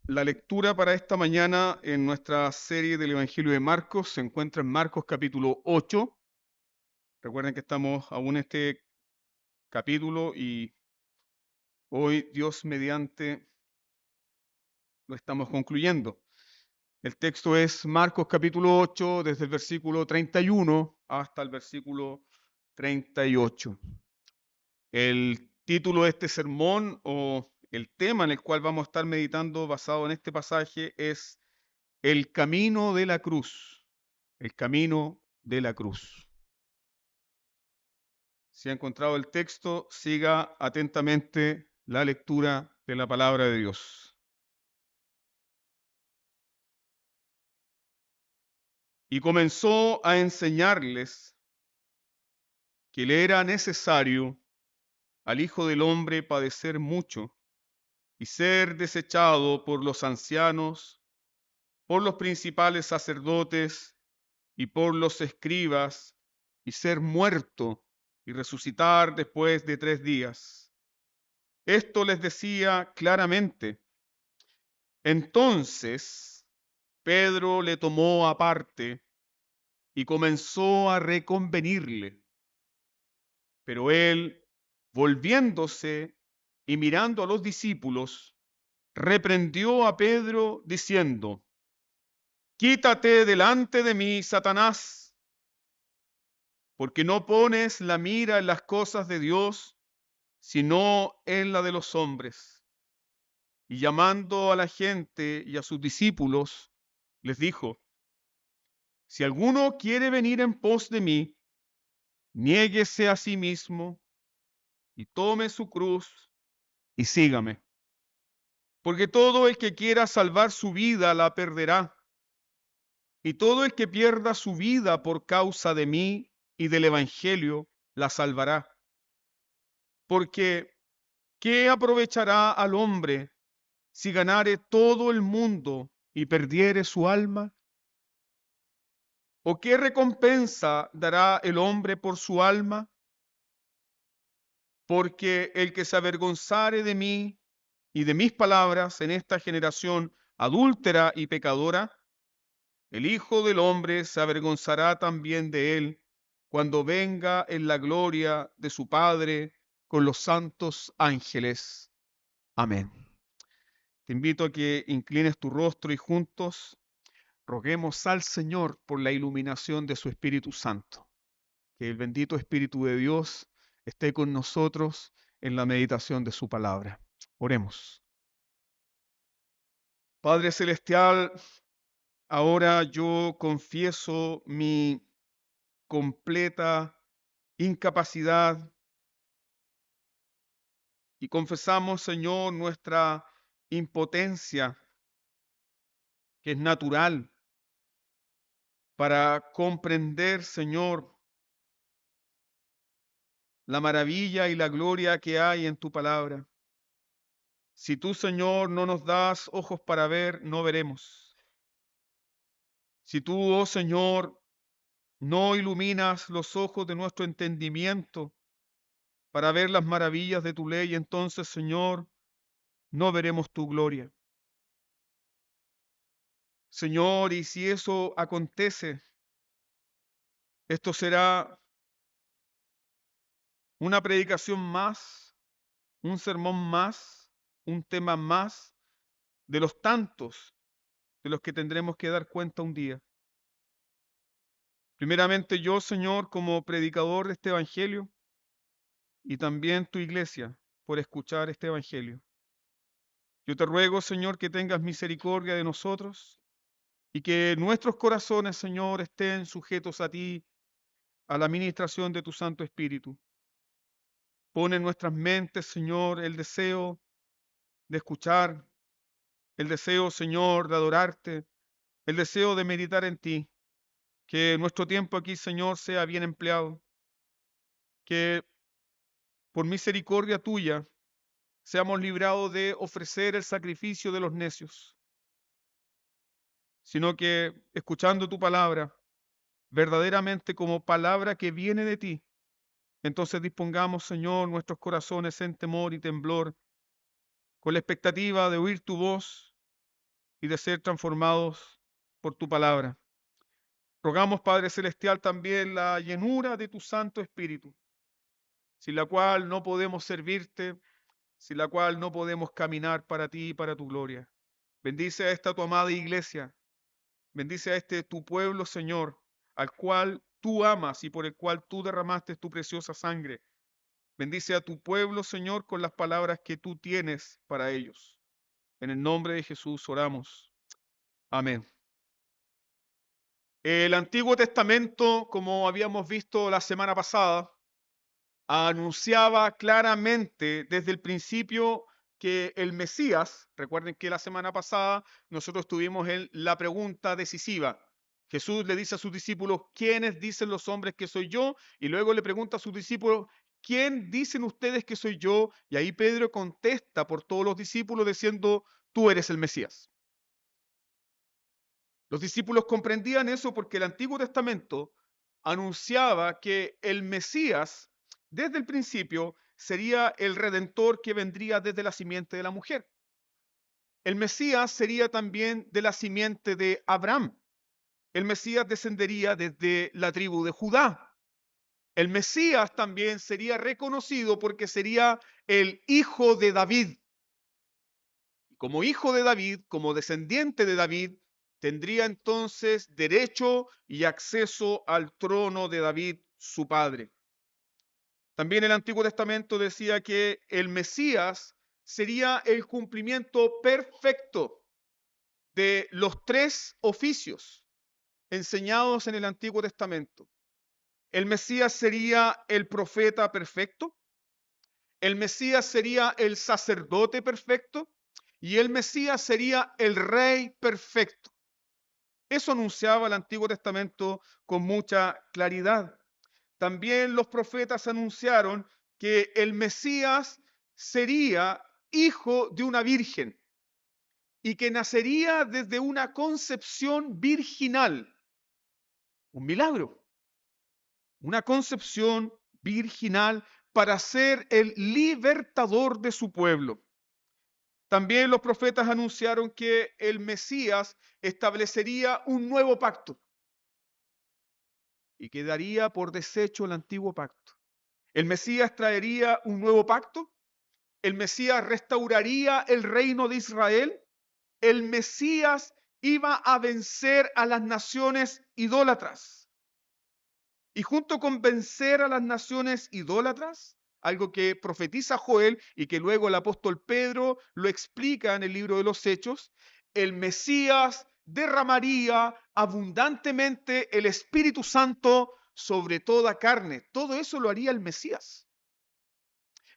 La lectura para esta mañana en nuestra serie del Evangelio de Marcos se encuentra en Marcos capítulo 8. Recuerden que estamos aún en este capítulo y hoy, Dios mediante, lo estamos concluyendo. El texto es Marcos capítulo 8, desde el versículo 31 hasta el versículo 38. El título de este sermón o el tema en el cual vamos a estar meditando basado en este pasaje es El camino de la cruz. El camino de la cruz. Si ha encontrado el texto, siga atentamente la lectura de la palabra de Dios. Y comenzó a enseñarles que le era necesario al Hijo del Hombre padecer mucho y ser desechado por los ancianos, por los principales sacerdotes y por los escribas, y ser muerto y resucitar después de 3 días. Esto les decía claramente. Entonces Pedro le tomó aparte y comenzó a reconvenirle. Pero él, volviéndose y mirando a los discípulos, reprendió a Pedro diciendo: Quítate delante de mí, Satanás, porque no pones la mira en las cosas de Dios, sino en la de los hombres. Y llamando a la gente y a sus discípulos, les dijo: Si alguno quiere venir en pos de mí, niéguese a sí mismo y tome su cruz y sígame. Porque todo el que quiera salvar su vida la perderá, y todo el que pierda su vida por causa de mí y del Evangelio la salvará. Porque ¿qué aprovechará al hombre si ganare todo el mundo y perdiere su alma? ¿O qué recompensa dará el hombre por su alma? Porque el que se avergonzare de mí y de mis palabras en esta generación adúltera y pecadora, el Hijo del Hombre se avergonzará también de él cuando venga en la gloria de su Padre con los santos ángeles. Amén. Te invito a que inclines tu rostro y juntos roguemos al Señor por la iluminación de su Espíritu Santo. Que el bendito Espíritu de Dios esté con nosotros en la meditación de su palabra. Oremos. Padre Celestial, ahora yo confieso mi completa incapacidad y confesamos, Señor, nuestra impotencia, que es natural, para comprender, Señor, la maravilla y la gloria que hay en tu palabra. Si tú, Señor, no nos das ojos para ver, no veremos. Si tú, oh Señor, no iluminas los ojos de nuestro entendimiento para ver las maravillas de tu ley, entonces, Señor, no veremos tu gloria. Señor, y si eso acontece, esto será una predicación más, un sermón más, un tema más de los tantos de los que tendremos que dar cuenta un día. Primeramente yo, Señor, como predicador de este evangelio, y también tu iglesia por escuchar este evangelio. Yo te ruego, Señor, que tengas misericordia de nosotros y que nuestros corazones, Señor, estén sujetos a ti, a la administración de tu Santo Espíritu. Pon en nuestras mentes, Señor, el deseo de escuchar, el deseo, Señor, de adorarte, el deseo de meditar en ti. Que nuestro tiempo aquí, Señor, sea bien empleado. Que por misericordia tuya seamos librados de ofrecer el sacrificio de los necios, sino que escuchando tu palabra, verdaderamente como palabra que viene de ti, entonces dispongamos, Señor, nuestros corazones en temor y temblor, con la expectativa de oír tu voz y de ser transformados por tu palabra. Rogamos, Padre Celestial, también la llenura de tu Santo Espíritu, sin la cual no podemos servirte, sin la cual no podemos caminar para ti y para tu gloria. Bendice a esta tu amada iglesia, bendice a este tu pueblo, Señor, al cual tú amas y por el cual tú derramaste tu preciosa sangre. Bendice a tu pueblo, Señor, con las palabras que tú tienes para ellos. En el nombre de Jesús oramos. Amén. El Antiguo Testamento, como habíamos visto la semana pasada, anunciaba claramente desde el principio que el Mesías, recuerden que la semana pasada nosotros tuvimos la pregunta decisiva. Jesús le dice a sus discípulos, ¿quiénes dicen los hombres que soy yo? Y luego le pregunta a sus discípulos, ¿quién dicen ustedes que soy yo? Y ahí Pedro contesta por todos los discípulos diciendo, tú eres el Mesías. Los discípulos comprendían eso porque el Antiguo Testamento anunciaba que el Mesías, desde el principio, sería el redentor que vendría desde la simiente de la mujer. El Mesías sería también de la simiente de Abraham. El Mesías descendería desde la tribu de Judá. El Mesías también sería reconocido porque sería el hijo de David. Como hijo de David, como descendiente de David, tendría entonces derecho y acceso al trono de David, su padre. También el Antiguo Testamento decía que el Mesías sería el cumplimiento perfecto de los tres oficios enseñados en el Antiguo Testamento. El Mesías sería el profeta perfecto, el Mesías sería el sacerdote perfecto y el Mesías sería el rey perfecto. Eso anunciaba el Antiguo Testamento con mucha claridad. También los profetas anunciaron que el Mesías sería hijo de una virgen y que nacería desde una concepción virginal. Un milagro. Una concepción virginal para ser el libertador de su pueblo. También los profetas anunciaron que el Mesías establecería un nuevo pacto y que daría por deshecho el antiguo pacto. El Mesías traería un nuevo pacto, el Mesías restauraría el reino de Israel, el Mesías iba a vencer a las naciones idólatras. Y junto con vencer a las naciones idólatras, algo que profetiza Joel y que luego el apóstol Pedro lo explica en el libro de los Hechos, el Mesías derramaría abundantemente el Espíritu Santo sobre toda carne. Todo eso lo haría el Mesías.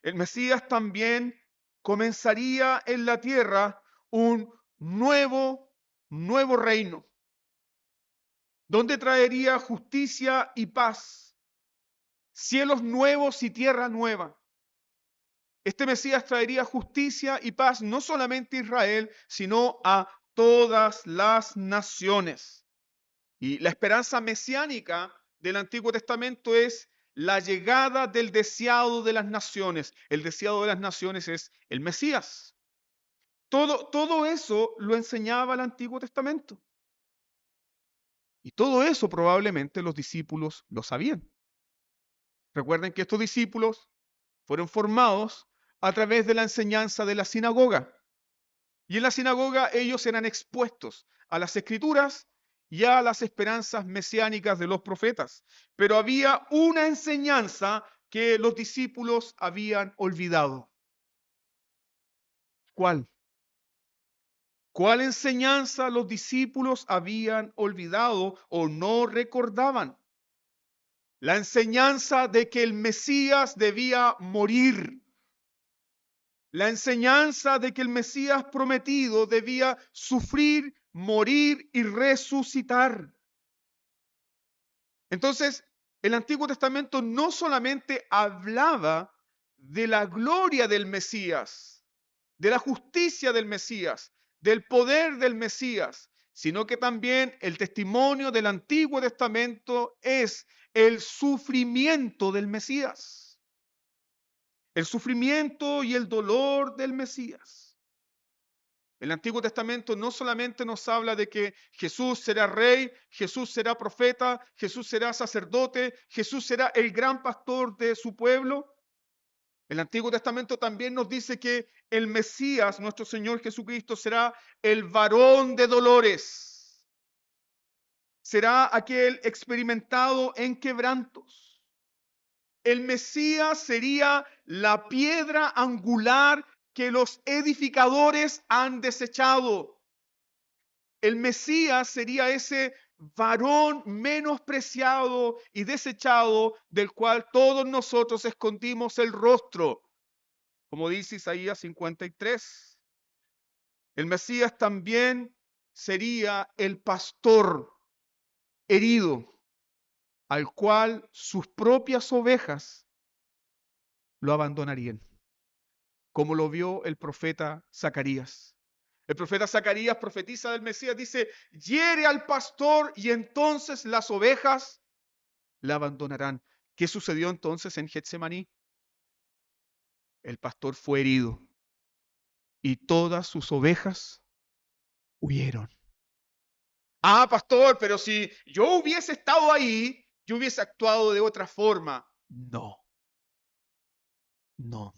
El Mesías también comenzaría en la tierra un nuevo reino, donde traería justicia y paz, cielos nuevos y tierra nueva. Este Mesías traería justicia y paz no solamente a Israel, sino a todas las naciones. Y la esperanza mesiánica del Antiguo Testamento es la llegada del deseado de las naciones. El deseado de las naciones es el Mesías. Todo eso lo enseñaba el Antiguo Testamento. Y todo eso probablemente los discípulos lo sabían. Recuerden que estos discípulos fueron formados a través de la enseñanza de la sinagoga. Y en la sinagoga ellos eran expuestos a las escrituras y a las esperanzas mesiánicas de los profetas. Pero había una enseñanza que los discípulos habían olvidado. ¿Cuál? ¿Cuál enseñanza los discípulos habían olvidado o no recordaban? La enseñanza de que el Mesías debía morir. La enseñanza de que el Mesías prometido debía sufrir, morir y resucitar. Entonces, el Antiguo Testamento no solamente hablaba de la gloria del Mesías, de la justicia del Mesías, del poder del Mesías, sino que también el testimonio del Antiguo Testamento es el sufrimiento del Mesías. El sufrimiento y el dolor del Mesías. El Antiguo Testamento no solamente nos habla de que Jesús será rey, Jesús será profeta, Jesús será sacerdote, Jesús será el gran pastor de su pueblo. El Antiguo Testamento también nos dice que el Mesías, nuestro Señor Jesucristo, será el varón de dolores. Será aquel experimentado en quebrantos. El Mesías sería la piedra angular que los edificadores han desechado. El Mesías sería ese varón menospreciado y desechado del cual todos nosotros escondimos el rostro, como dice Isaías 53. El Mesías también sería el pastor herido, al cual sus propias ovejas lo abandonarían, como lo vio el profeta Zacarías. El profeta Zacarías profetiza del Mesías, dice, hiere al pastor y entonces las ovejas la abandonarán. ¿Qué sucedió entonces en Getsemaní? El pastor fue herido y todas sus ovejas huyeron. Ah, pastor, pero si yo hubiese estado ahí, yo hubiese actuado de otra forma. No, no.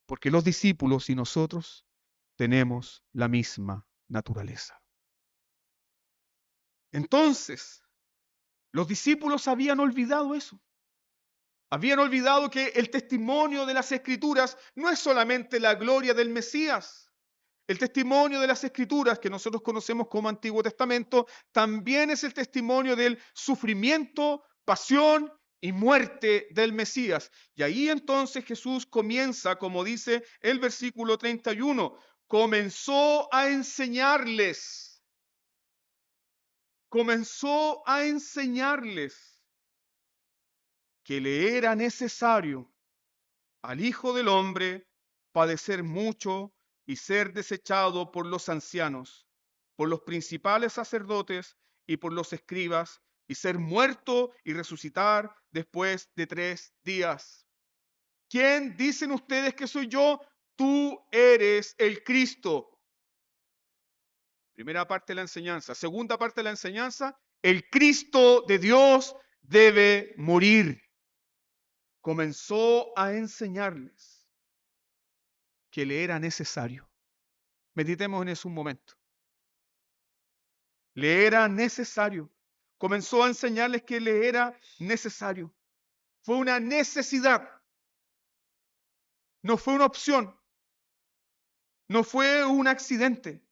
Porque los discípulos y nosotros tenemos la misma naturaleza. Entonces, los discípulos habían olvidado eso. Habían olvidado que el testimonio de las Escrituras no es solamente la gloria del Mesías. El testimonio de las Escrituras, que nosotros conocemos como Antiguo Testamento, también es el testimonio del sufrimiento, pasión y muerte del Mesías. Y ahí entonces Jesús comienza, como dice el versículo 31, comenzó a enseñarles que le era necesario al Hijo del Hombre padecer mucho y ser desechado por los ancianos, por los principales sacerdotes y por los escribas, y ser muerto y resucitar después de 3 días. ¿Quién dicen ustedes que soy yo? Tú eres el Cristo. Primera parte de la enseñanza. Segunda parte de la enseñanza, el Cristo de Dios debe morir. Comenzó a enseñarles que le era necesario. Meditemos en eso un momento. Le era necesario. Comenzó a enseñarles que le era necesario. Fue una necesidad. No fue una opción. No fue un accidente.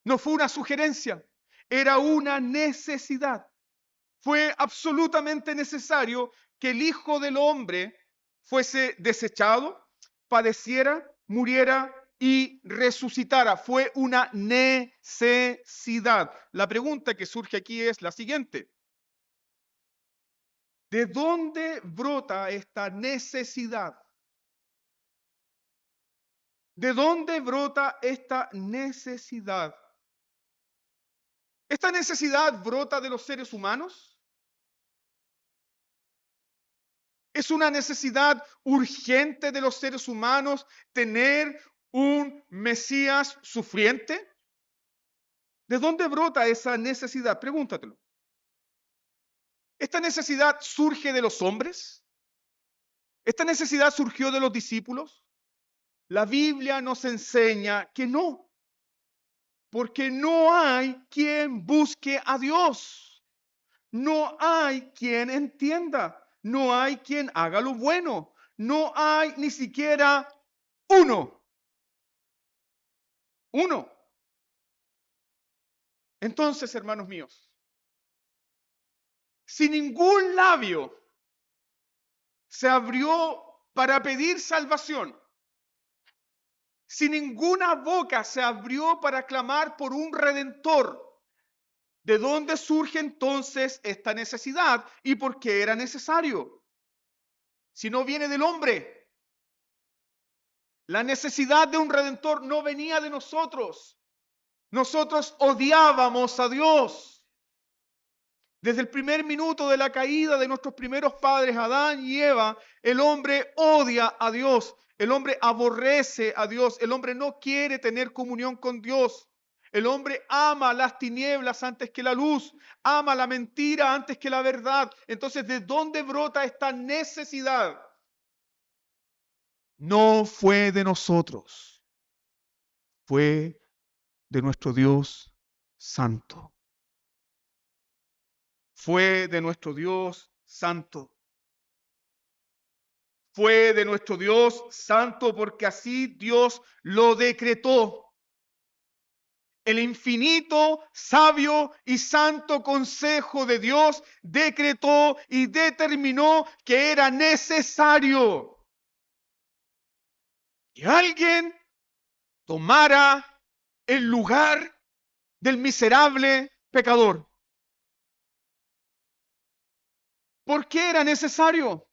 No fue una sugerencia. Era una necesidad. Fue absolutamente necesario que el Hijo del Hombre fuese desechado, padeciera, muriera y resucitara. Fue una necesidad. La pregunta que surge aquí es la siguiente. ¿De dónde brota esta necesidad? ¿De dónde brota esta necesidad? ¿Esta necesidad brota de los seres humanos? ¿Es una necesidad urgente de los seres humanos tener un Mesías sufriente? ¿De dónde brota esa necesidad? Pregúntatelo. ¿Esta necesidad surge de los hombres? ¿Esta necesidad surgió de los discípulos? La Biblia nos enseña que no, porque no hay quien busque a Dios. No hay quien entienda. No hay quien haga lo bueno. No hay ni siquiera uno. Uno. Entonces, hermanos míos, si ningún labio se abrió para pedir salvación, si ninguna boca se abrió para clamar por un redentor, ¿de dónde surge entonces esta necesidad y por qué era necesario? Si no viene del hombre. La necesidad de un redentor no venía de nosotros. Nosotros odiábamos a Dios. Desde el primer minuto de la caída de nuestros primeros padres, Adán y Eva, el hombre odia a Dios. El hombre aborrece a Dios. El hombre no quiere tener comunión con Dios. El hombre ama las tinieblas antes que la luz. Ama la mentira antes que la verdad. Entonces, ¿de dónde brota esta necesidad? No fue de nosotros. Fue de nuestro Dios santo. Fue de nuestro Dios santo. Fue de nuestro Dios santo porque así Dios lo decretó. El infinito, sabio y santo consejo de Dios decretó y determinó que era necesario que alguien tomara el lugar del miserable pecador. ¿Por qué era necesario?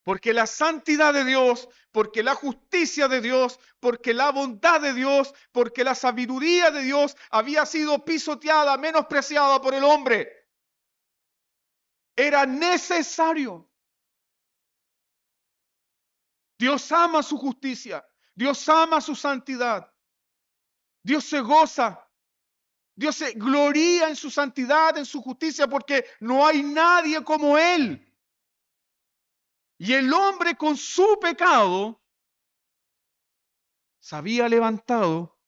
Porque la santidad de Dios, porque la justicia de Dios, porque la bondad de Dios, porque la sabiduría de Dios había sido pisoteada, menospreciada por el hombre. Era necesario. Dios ama su justicia. Dios ama su santidad. Dios se goza. Dios se gloría en su santidad, en su justicia, porque no hay nadie como Él. Y el hombre con su pecado se había levantado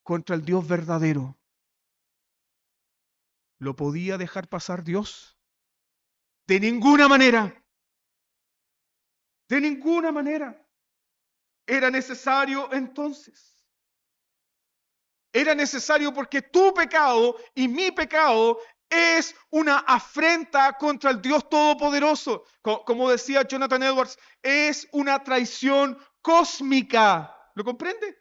contra el Dios verdadero. ¿Lo podía dejar pasar Dios? De ninguna manera. De ninguna manera. Era necesario entonces. Era necesario porque tu pecado y mi pecado es una afrenta contra el Dios Todopoderoso. Como decía Jonathan Edwards, es una traición cósmica. ¿Lo comprende?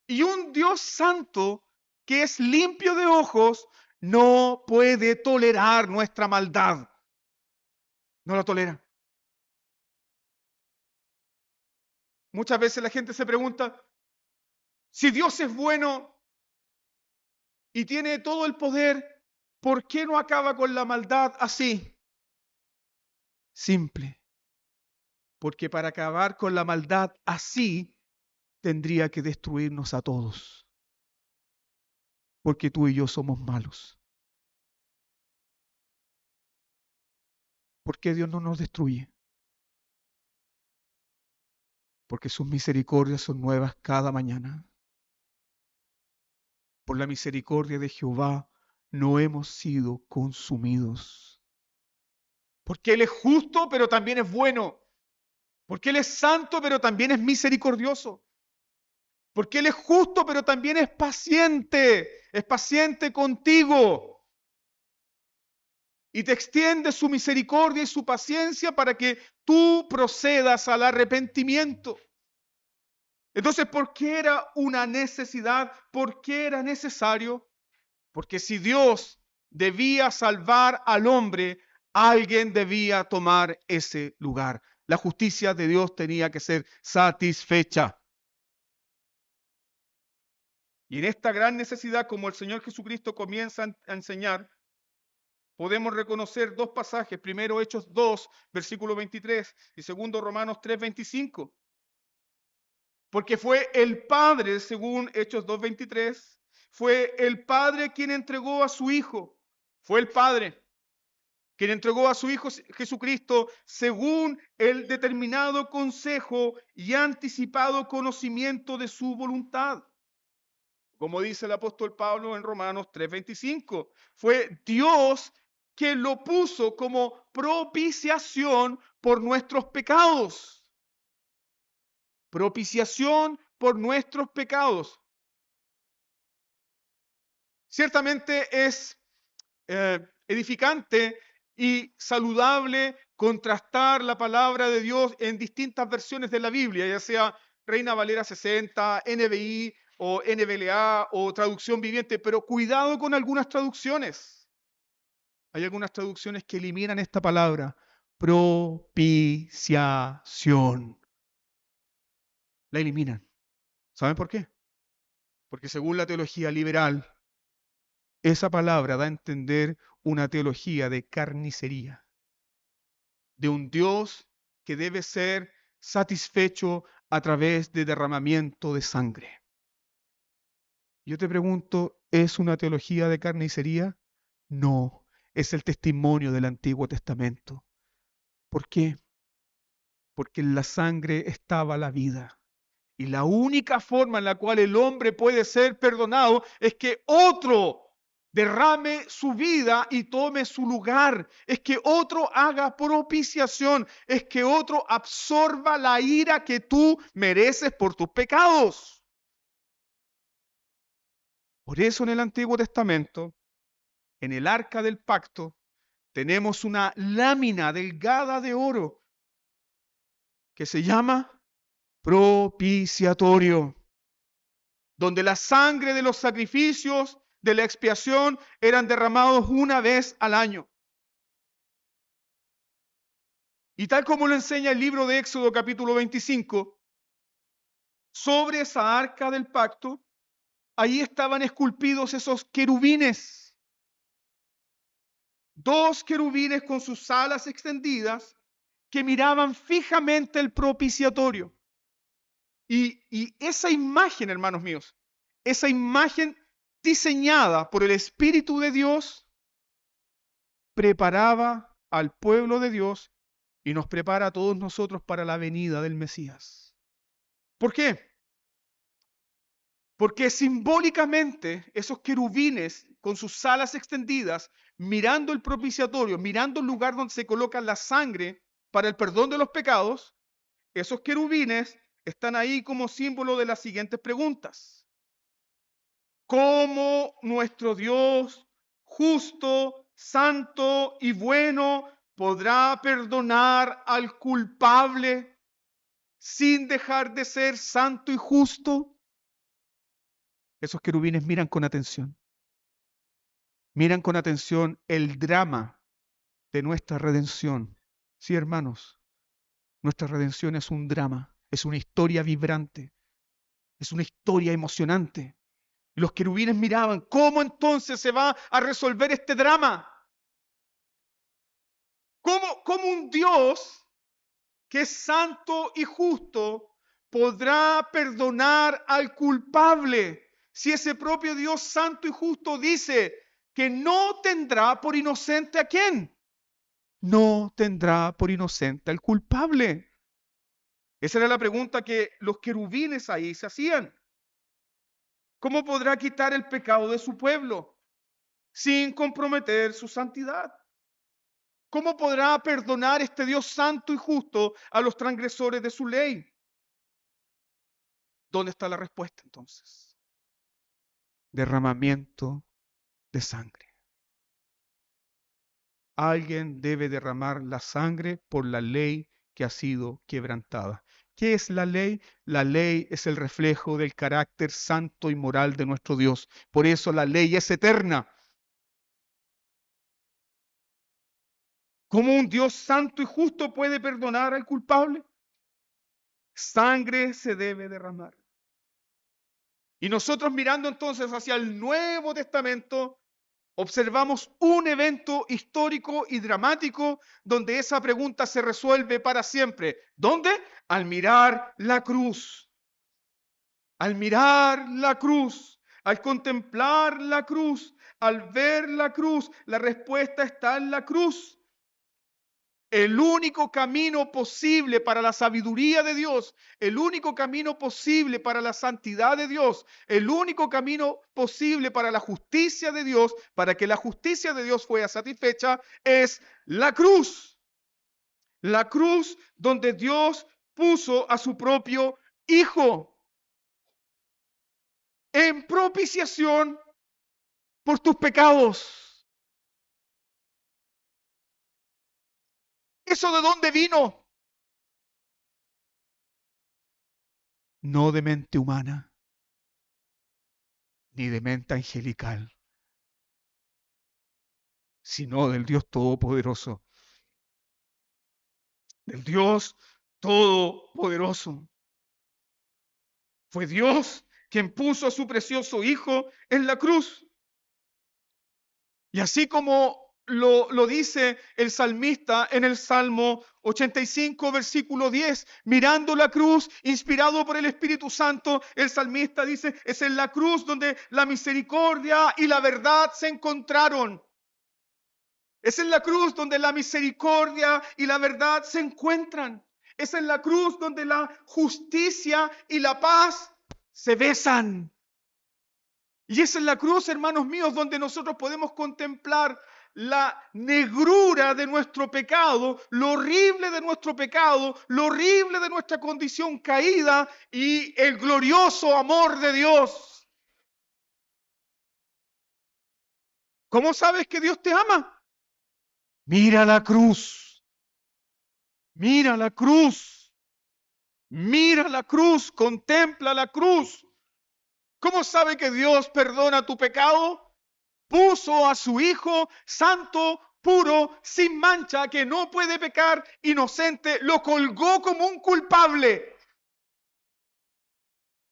Y un Dios santo que es limpio de ojos no puede tolerar nuestra maldad. No la tolera. Muchas veces la gente se pregunta, si Dios es bueno y tiene todo el poder, ¿por qué no acaba con la maldad así? Simple. Porque para acabar con la maldad así, tendría que destruirnos a todos. Porque tú y yo somos malos. ¿Por qué Dios no nos destruye? Porque sus misericordias son nuevas cada mañana. Por la misericordia de Jehová no hemos sido consumidos. Porque Él es justo, pero también es bueno. Porque Él es santo, pero también es misericordioso. Porque Él es justo, pero también es paciente contigo. Y te extiende su misericordia y su paciencia para que tú procedas al arrepentimiento. Entonces, ¿por qué era una necesidad? ¿Por qué era necesario? Porque si Dios debía salvar al hombre, alguien debía tomar ese lugar. La justicia de Dios tenía que ser satisfecha. Y en esta gran necesidad, como el Señor Jesucristo comienza a enseñar, podemos reconocer dos pasajes. Primero, Hechos 2, versículo 23, y segundo, Romanos 3, 25. Porque fue el Padre, según Hechos 2, 23, fue el Padre quien entregó a su Hijo. Fue el Padre quien entregó a su Hijo Jesucristo según el determinado consejo y anticipado conocimiento de su voluntad. Como dice el apóstol Pablo en Romanos 3:25, fue Dios quien lo puso como propiciación por nuestros pecados. Propiciación por nuestros pecados. Ciertamente es edificante y saludable contrastar la palabra de Dios en distintas versiones de la Biblia, ya sea Reina Valera 60, NBI o NBLA o traducción viviente, pero cuidado con algunas traducciones. Hay algunas traducciones que eliminan esta palabra, propiciación. La eliminan. ¿Saben por qué? Porque según la teología liberal, esa palabra da a entender una teología de carnicería, de un Dios que debe ser satisfecho a través de derramamiento de sangre. Yo te pregunto, ¿es una teología de carnicería? No, es el testimonio del Antiguo Testamento. ¿Por qué? Porque en la sangre estaba la vida. Y la única forma en la cual el hombre puede ser perdonado es que otro derrame su vida y tome su lugar. Es que otro haga propiciación. Es que otro absorba la ira que tú mereces por tus pecados. Por eso en el Antiguo Testamento, en el arca del pacto, tenemos una lámina delgada de oro que se llama propiciatorio, donde la sangre de los sacrificios de la expiación eran derramados una vez al año. Y tal como lo enseña el libro de Éxodo capítulo 25, sobre esa arca del pacto, ahí estaban esculpidos esos querubines. Dos querubines con sus alas extendidas que miraban fijamente el propiciatorio. Y esa imagen, hermanos míos, esa imagen diseñada por el Espíritu de Dios, preparaba al pueblo de Dios y nos prepara a todos nosotros para la venida del Mesías. ¿Por qué? Porque simbólicamente esos querubines con sus alas extendidas, mirando el propiciatorio, mirando el lugar donde se coloca la sangre para el perdón de los pecados, esos querubines están ahí como símbolo de las siguientes preguntas. ¿Cómo nuestro Dios justo, santo y bueno podrá perdonar al culpable sin dejar de ser santo y justo? Esos querubines miran con atención. Miran con atención el drama de nuestra redención. Sí, hermanos, nuestra redención es un drama, es una historia vibrante, es una historia emocionante. Y los querubines miraban, ¿cómo entonces se va a resolver este drama? ¿Cómo un Dios que es santo y justo podrá perdonar al culpable si ese propio Dios santo y justo dice que no tendrá por inocente a quién? No tendrá por inocente al culpable. Esa era la pregunta que los querubines ahí se hacían. ¿Cómo podrá quitar el pecado de su pueblo sin comprometer su santidad? ¿Cómo podrá perdonar este Dios santo y justo a los transgresores de su ley? ¿Dónde está la respuesta entonces? Derramamiento de sangre. Alguien debe derramar la sangre por la ley que ha sido quebrantada. ¿Qué es la ley? La ley es el reflejo del carácter santo y moral de nuestro Dios. Por eso la ley es eterna. ¿Cómo un Dios santo y justo puede perdonar al culpable? Sangre se debe derramar. Y nosotros mirando entonces hacia el Nuevo Testamento, observamos un evento histórico y dramático donde esa pregunta se resuelve para siempre. ¿Dónde? Al mirar la cruz. Al mirar la cruz, al contemplar la cruz, al ver la cruz, la respuesta está en la cruz. El único camino posible para la sabiduría de Dios, el único camino posible para la santidad de Dios, el único camino posible para la justicia de Dios, para que la justicia de Dios fuera satisfecha, es la cruz. La cruz donde Dios puso a su propio Hijo en propiciación por tus pecados. ¿Eso de dónde vino? No de mente humana, ni de mente angelical, sino del Dios Todopoderoso. Del Dios Todopoderoso. Fue Dios quien puso a su precioso Hijo en la cruz. Y así como lo dice el salmista en el Salmo 85, versículo 10. Mirando la cruz, inspirado por el Espíritu Santo, el salmista dice, es en la cruz donde la misericordia y la verdad se encontraron. Es en la cruz donde la misericordia y la verdad se encuentran. Es en la cruz donde la justicia y la paz se besan. Y es en la cruz, hermanos míos, donde nosotros podemos contemplar la negrura de nuestro pecado, lo horrible de nuestro pecado, lo horrible de nuestra condición caída y el glorioso amor de Dios. ¿Cómo sabes que Dios te ama? Mira la cruz. Mira la cruz. Mira la cruz. Contempla la cruz. ¿Cómo sabe que Dios perdona tu pecado? Puso a su Hijo santo, puro, sin mancha, que no puede pecar, inocente, lo colgó como un culpable.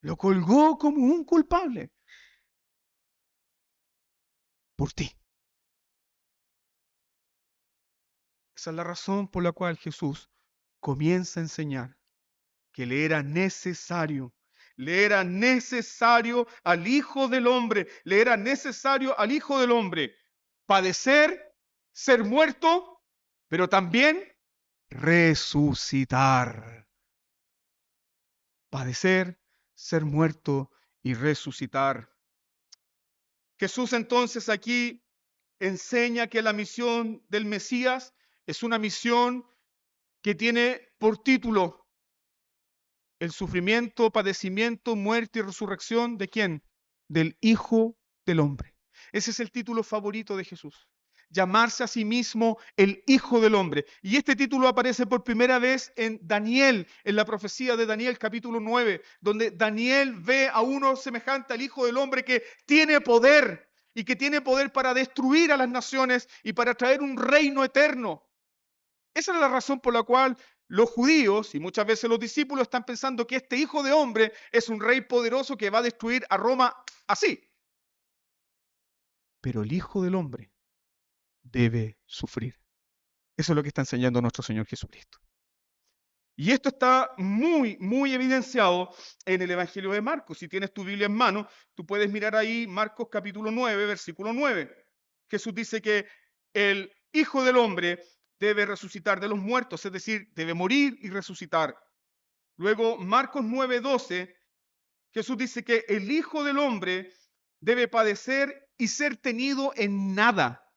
Lo colgó como un culpable. Por ti. Esa es la razón por la cual Jesús comienza a enseñar que le era necesario al Hijo del Hombre, le era necesario al Hijo del Hombre padecer, ser muerto, pero también resucitar. Padecer, ser muerto y resucitar. Jesús entonces aquí enseña que la misión del Mesías es una misión que tiene por título el sufrimiento, padecimiento, muerte y resurrección ¿de quién? Del Hijo del Hombre. Ese es el título favorito de Jesús. Llamarse a sí mismo el Hijo del Hombre. Y este título aparece por primera vez en Daniel, en la profecía de Daniel capítulo 9, donde Daniel ve a uno semejante al Hijo del Hombre que tiene poder y que tiene poder para destruir a las naciones y para traer un reino eterno. Esa es la razón por la cual los judíos y muchas veces los discípulos están pensando que este Hijo de Hombre es un rey poderoso que va a destruir a Roma así. Pero el Hijo del Hombre debe sufrir. Eso es lo que está enseñando nuestro Señor Jesucristo. Y esto está muy evidenciado en el Evangelio de Marcos. Si tienes tu Biblia en mano, tú puedes mirar ahí Marcos capítulo 9, versículo 9. Jesús dice que el Hijo del Hombre debe resucitar de los muertos, es decir, debe morir y resucitar. Luego, Marcos 9:12, Jesús dice que el Hijo del Hombre debe padecer y ser tenido en nada.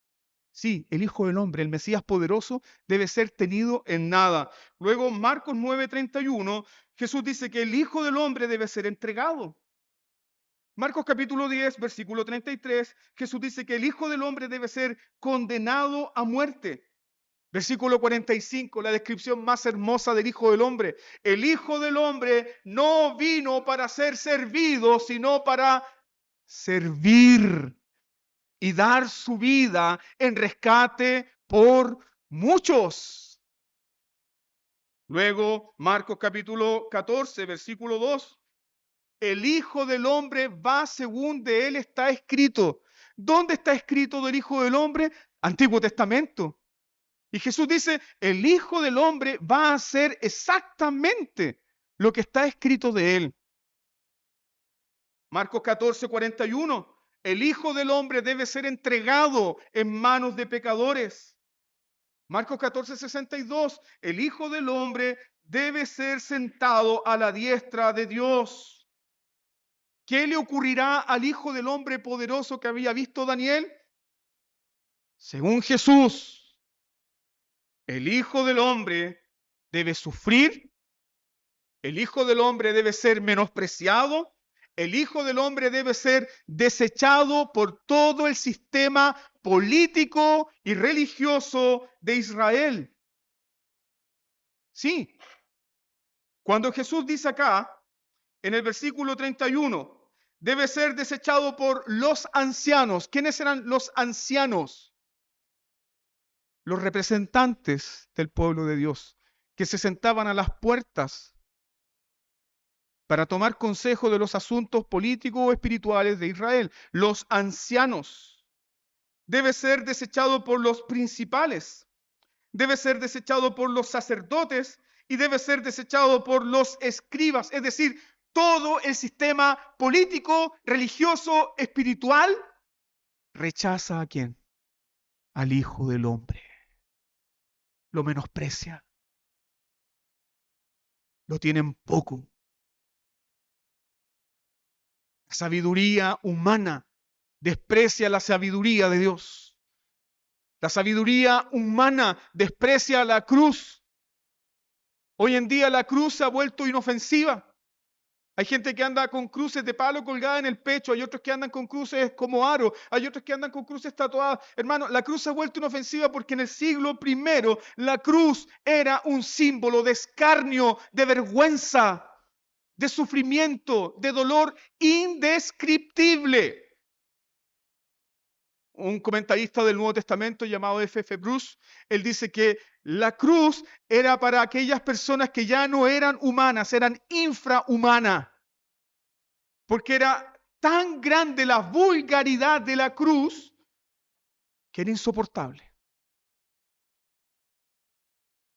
Sí, el Hijo del Hombre, el Mesías poderoso, debe ser tenido en nada. Luego, Marcos 9:31, Jesús dice que el Hijo del Hombre debe ser entregado. Marcos capítulo 10, versículo 33, Jesús dice que el Hijo del Hombre debe ser condenado a muerte. Versículo 45, la descripción más hermosa del Hijo del Hombre. El Hijo del Hombre no vino para ser servido, sino para servir y dar su vida en rescate por muchos. Luego, Marcos capítulo 14, versículo 2. El Hijo del Hombre va según de él está escrito. ¿Dónde está escrito del Hijo del Hombre? Antiguo Testamento. Y Jesús dice, el Hijo del Hombre va a hacer exactamente lo que está escrito de él. Marcos 14:41, el Hijo del Hombre debe ser entregado en manos de pecadores. Marcos 14:62, el Hijo del Hombre debe ser sentado a la diestra de Dios. ¿Qué le ocurrirá al Hijo del Hombre poderoso que había visto Daniel? Según Jesús, el Hijo del Hombre debe sufrir, el Hijo del Hombre debe ser menospreciado, el Hijo del Hombre debe ser desechado por todo el sistema político y religioso de Israel. Sí, cuando Jesús dice acá, en el versículo 31, debe ser desechado por los ancianos. ¿Quiénes eran los ancianos? Los representantes del pueblo de Dios, que se sentaban a las puertas para tomar consejo de los asuntos políticos o espirituales de Israel. Los ancianos debe ser desechado por los principales, debe ser desechado por los sacerdotes y debe ser desechado por los escribas. Es decir, todo el sistema político, religioso, espiritual, rechaza ¿a quién? Al Hijo del Hombre. Lo menosprecia. Lo tienen poco. La sabiduría humana desprecia la sabiduría de Dios. La sabiduría humana desprecia la cruz. Hoy en día la cruz se ha vuelto inofensiva. Hay gente que anda con cruces de palo colgada en el pecho, hay otros que andan con cruces como aro, hay otros que andan con cruces tatuadas. Hermano, la cruz se ha vuelto inofensiva porque en el siglo I la cruz era un símbolo de escarnio, de vergüenza, de sufrimiento, de dolor indescriptible. Un comentarista del Nuevo Testamento llamado F.F. Bruce, él dice que la cruz era para aquellas personas que ya no eran humanas, eran infrahumanas, porque era tan grande la vulgaridad de la cruz que era insoportable.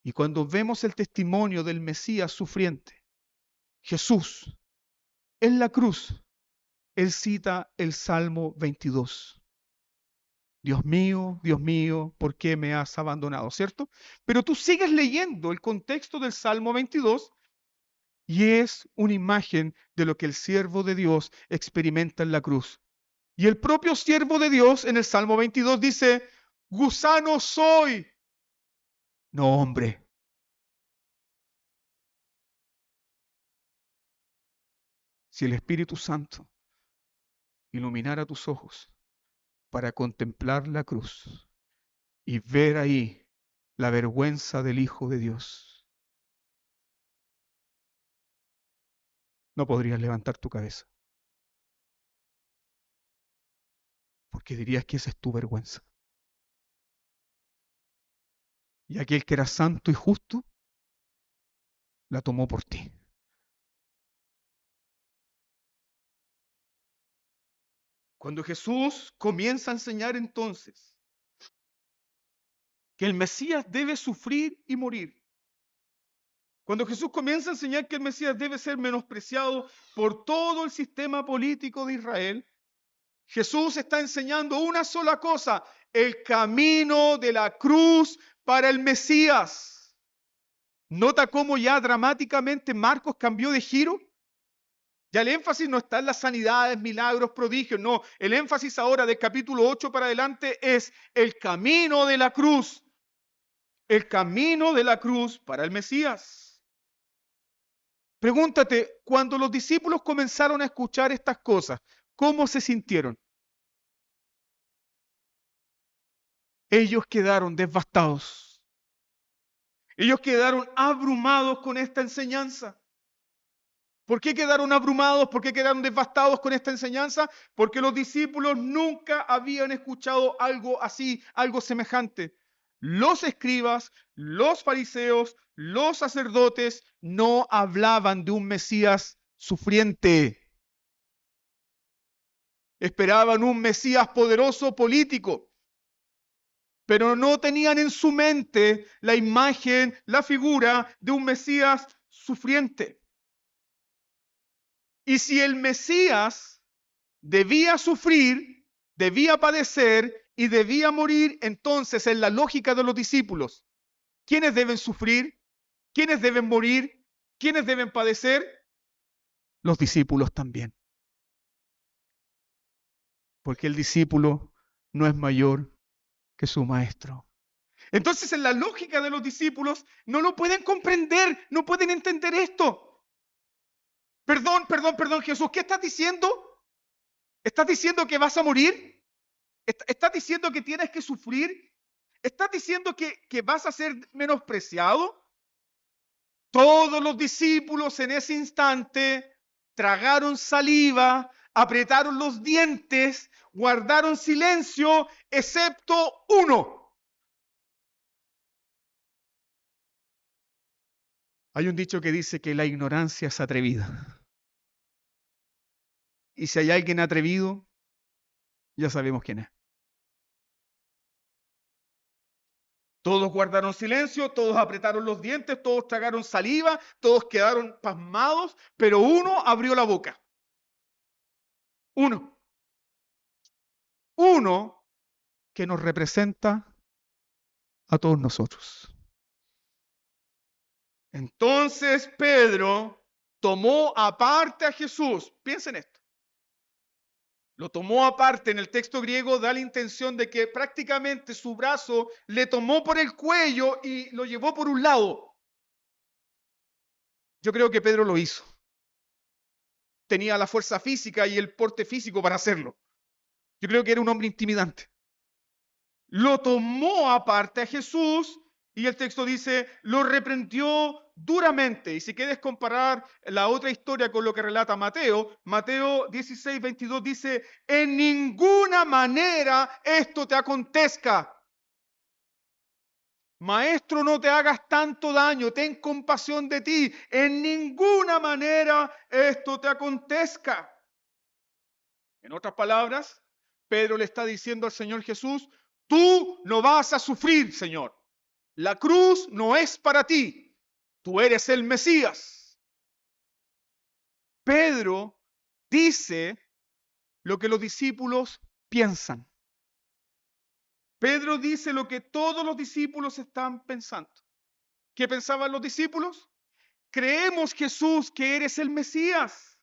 Y cuando vemos el testimonio del Mesías sufriente, Jesús, en la cruz, él cita el Salmo 22. Dios mío, ¿por qué me has abandonado? ¿Cierto? Pero tú sigues leyendo el contexto del Salmo 22 y es una imagen de lo que el siervo de Dios experimenta en la cruz. Y el propio siervo de Dios en el Salmo 22 dice, gusano soy. No, hombre. Si el Espíritu Santo iluminara tus ojos para contemplar la cruz y ver ahí la vergüenza del Hijo de Dios, no podrías levantar tu cabeza, porque dirías que esa es tu vergüenza. Y aquel que era santo y justo, la tomó por ti. Cuando Jesús comienza a enseñar entonces que el Mesías debe sufrir y morir, cuando Jesús comienza a enseñar que el Mesías debe ser menospreciado por todo el sistema político de Israel, Jesús está enseñando una sola cosa, el camino de la cruz para el Mesías. ¿Nota cómo ya dramáticamente Marcos cambió de giro? Ya el énfasis no está en las sanidades, milagros, prodigios, no. El énfasis ahora del capítulo 8 para adelante es el camino de la cruz. El camino de la cruz para el Mesías. Pregúntate, cuando los discípulos comenzaron a escuchar estas cosas, ¿cómo se sintieron? Ellos quedaron devastados. Ellos quedaron abrumados con esta enseñanza. ¿Por qué quedaron abrumados? ¿Por qué quedaron devastados con esta enseñanza? Porque los discípulos nunca habían escuchado algo así, algo semejante. Los escribas, los fariseos, los sacerdotes no hablaban de un Mesías sufriente. Esperaban un Mesías poderoso político, pero no tenían en su mente la imagen, la figura de un Mesías sufriente. Y si el Mesías debía sufrir, debía padecer y debía morir, entonces en la lógica de los discípulos, ¿quiénes deben sufrir? ¿Quiénes deben morir? ¿Quiénes deben padecer? Los discípulos también. Porque el discípulo no es mayor que su maestro. Entonces, en la lógica de los discípulos, no lo pueden comprender, no pueden entender esto. Perdón, Jesús, ¿qué estás diciendo? ¿Estás diciendo que vas a morir? ¿Estás diciendo que tienes que sufrir? ¿Estás diciendo que vas a ser menospreciado? Todos los discípulos en ese instante tragaron saliva, apretaron los dientes, guardaron silencio, excepto uno. Hay un dicho que dice que la ignorancia es atrevida. Y si hay alguien atrevido, ya sabemos quién es. Todos guardaron silencio, todos apretaron los dientes, todos tragaron saliva, todos quedaron pasmados, pero uno abrió la boca. Uno. Uno que nos representa a todos nosotros. Entonces Pedro tomó aparte a Jesús. Piensen esto. Lo tomó aparte, en el texto griego da la intención de que prácticamente su brazo le tomó por el cuello y lo llevó por un lado. Yo creo que Pedro lo hizo. Tenía la fuerza física y el porte físico para hacerlo. Yo creo que era un hombre intimidante. Lo tomó aparte a Jesús y el texto dice, lo reprendió duramente. Y si quieres comparar la otra historia con lo que relata Mateo, Mateo 16, 22 dice, en ninguna manera esto te acontezca. Maestro, no te hagas tanto daño, ten compasión de ti. En ninguna manera esto te acontezca. En otras palabras, Pedro le está diciendo al Señor Jesús, tú no vas a sufrir, Señor. La cruz no es para ti. Tú eres el Mesías. Pedro dice lo que los discípulos piensan. Pedro dice lo que todos los discípulos están pensando. ¿Qué pensaban los discípulos? Creemos, Jesús, que eres el Mesías.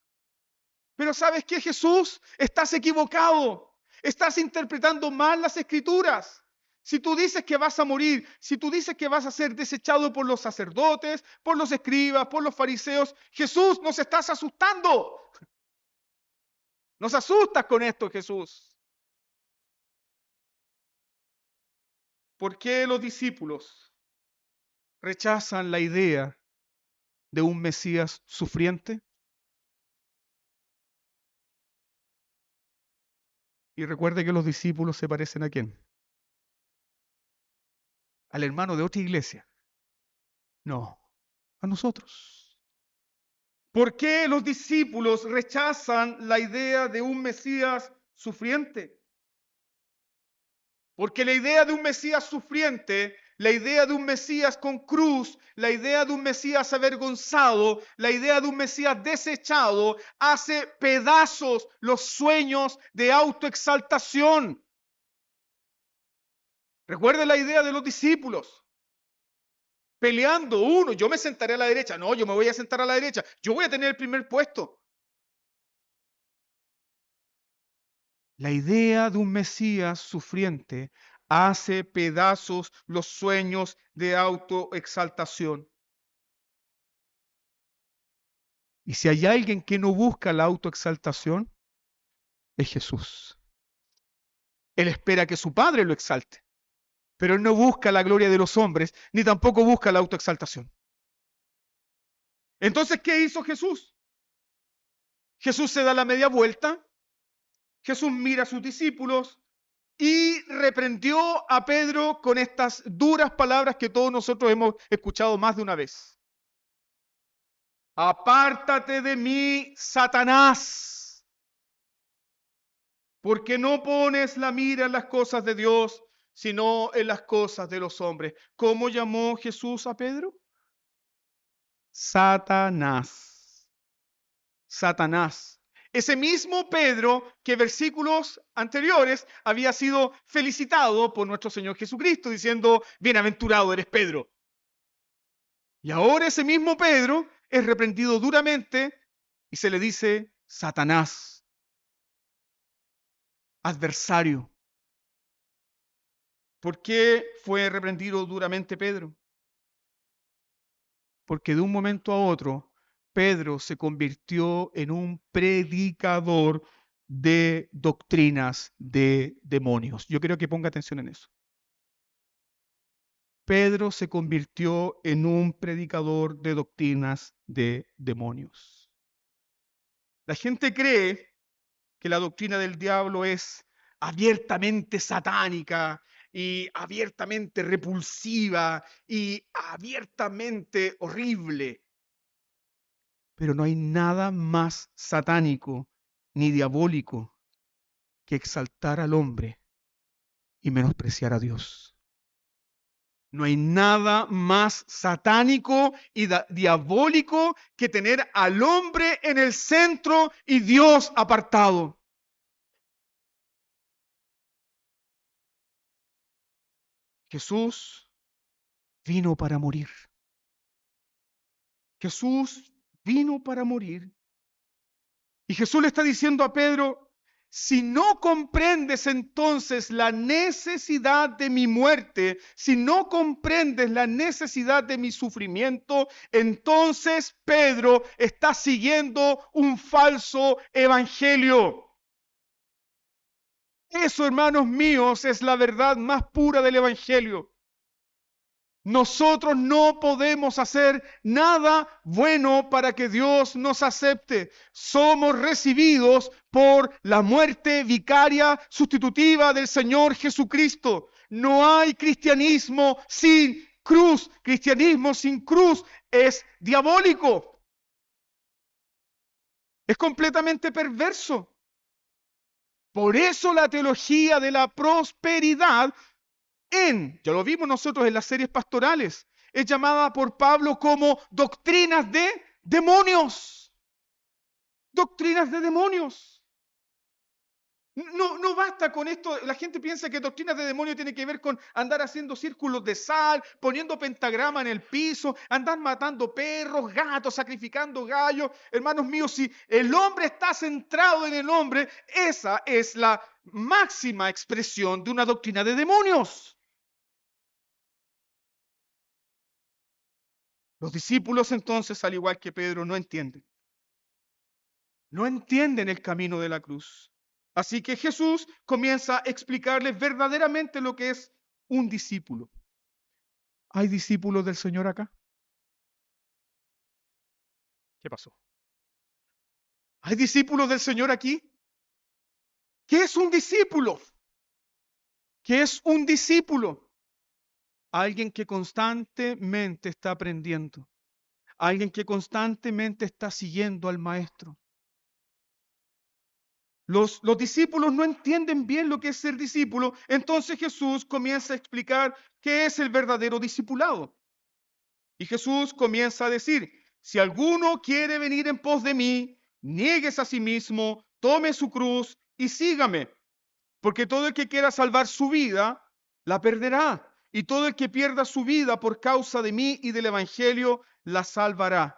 Pero ¿sabes qué, Jesús? Estás equivocado. Estás interpretando mal las Escrituras. Si tú dices que vas a morir, si tú dices que vas a ser desechado por los sacerdotes, por los escribas, por los fariseos, Jesús, nos estás asustando. Nos asustas con esto, Jesús. ¿Por qué los discípulos rechazan la idea de un Mesías sufriente? Y recuerde que los discípulos se parecen ¿a quién? ¿Al hermano de otra iglesia? No, a nosotros. ¿Por qué los discípulos rechazan la idea de un Mesías sufriente? Porque la idea de un Mesías sufriente, la idea de un Mesías con cruz, la idea de un Mesías avergonzado, la idea de un Mesías desechado, hace pedazos los sueños de autoexaltación. Recuerden la idea de los discípulos. Peleando uno, yo me sentaré a la derecha, no, yo me voy a sentar a la derecha, yo voy a tener el primer puesto. La idea de un Mesías sufriente hace pedazos los sueños de autoexaltación. Y si hay alguien que no busca la autoexaltación, es Jesús. Él espera que su Padre lo exalte, pero él no busca la gloria de los hombres, ni tampoco busca la autoexaltación. Entonces, ¿qué hizo Jesús? Jesús se da la media vuelta, Jesús mira a sus discípulos y reprendió a Pedro con estas duras palabras que todos nosotros hemos escuchado más de una vez. Apártate de mí, Satanás, porque no pones la mira en las cosas de Dios, sino en las cosas de los hombres. ¿Cómo llamó Jesús a Pedro? Satanás. Satanás. Ese mismo Pedro que versículos anteriores había sido felicitado por nuestro Señor Jesucristo, diciendo, bienaventurado eres Pedro. Y ahora ese mismo Pedro es reprendido duramente y se le dice Satanás, adversario. ¿Por qué fue reprendido duramente Pedro? Porque de un momento a otro, Pedro se convirtió en un predicador de doctrinas de demonios. Yo quiero que ponga atención en eso. Pedro se convirtió en un predicador de doctrinas de demonios. La gente cree que la doctrina del diablo es abiertamente satánica y abiertamente repulsiva y abiertamente horrible. Pero no hay nada más satánico ni diabólico que exaltar al hombre y menospreciar a Dios. No hay nada más satánico y diabólico que tener al hombre en el centro y Dios apartado. Jesús vino para morir. Jesús vino para morir. Y Jesús le está diciendo a Pedro, si no comprendes entonces la necesidad de mi muerte, si no comprendes la necesidad de mi sufrimiento, entonces Pedro está siguiendo un falso evangelio. Eso, hermanos míos, es la verdad más pura del evangelio. Nosotros no podemos hacer nada bueno para que Dios nos acepte. Somos recibidos por la muerte vicaria sustitutiva del Señor Jesucristo. No hay cristianismo sin cruz. Cristianismo sin cruz es diabólico. Es completamente perverso. Por eso la teología de la prosperidad ya lo vimos nosotros en las series pastorales, es llamada por Pablo como doctrinas de demonios. Doctrinas de demonios. No basta con esto. La gente piensa que doctrinas de demonios tiene que ver con andar haciendo círculos de sal, poniendo pentagrama en el piso, andar matando perros, gatos, sacrificando gallos. Hermanos míos, si el hombre está centrado en el hombre, esa es la máxima expresión de una doctrina de demonios. Los discípulos entonces, al igual que Pedro, no entienden. No entienden el camino de la cruz. Así que Jesús comienza a explicarles verdaderamente lo que es un discípulo. ¿Hay discípulos del Señor acá? ¿Qué pasó? ¿Hay discípulos del Señor aquí? ¿Qué es un discípulo? ¿Qué es un discípulo? Alguien que constantemente está aprendiendo. Alguien que constantemente está siguiendo al maestro. Los discípulos no entienden bien lo que es ser discípulo, entonces Jesús comienza a explicar qué es el verdadero discipulado. Y Jesús comienza a decir, si alguno quiere venir en pos de mí, niéguese a sí mismo, tome su cruz y sígame. Porque todo el que quiera salvar su vida, la perderá. Y todo el que pierda su vida por causa de mí y del Evangelio, la salvará.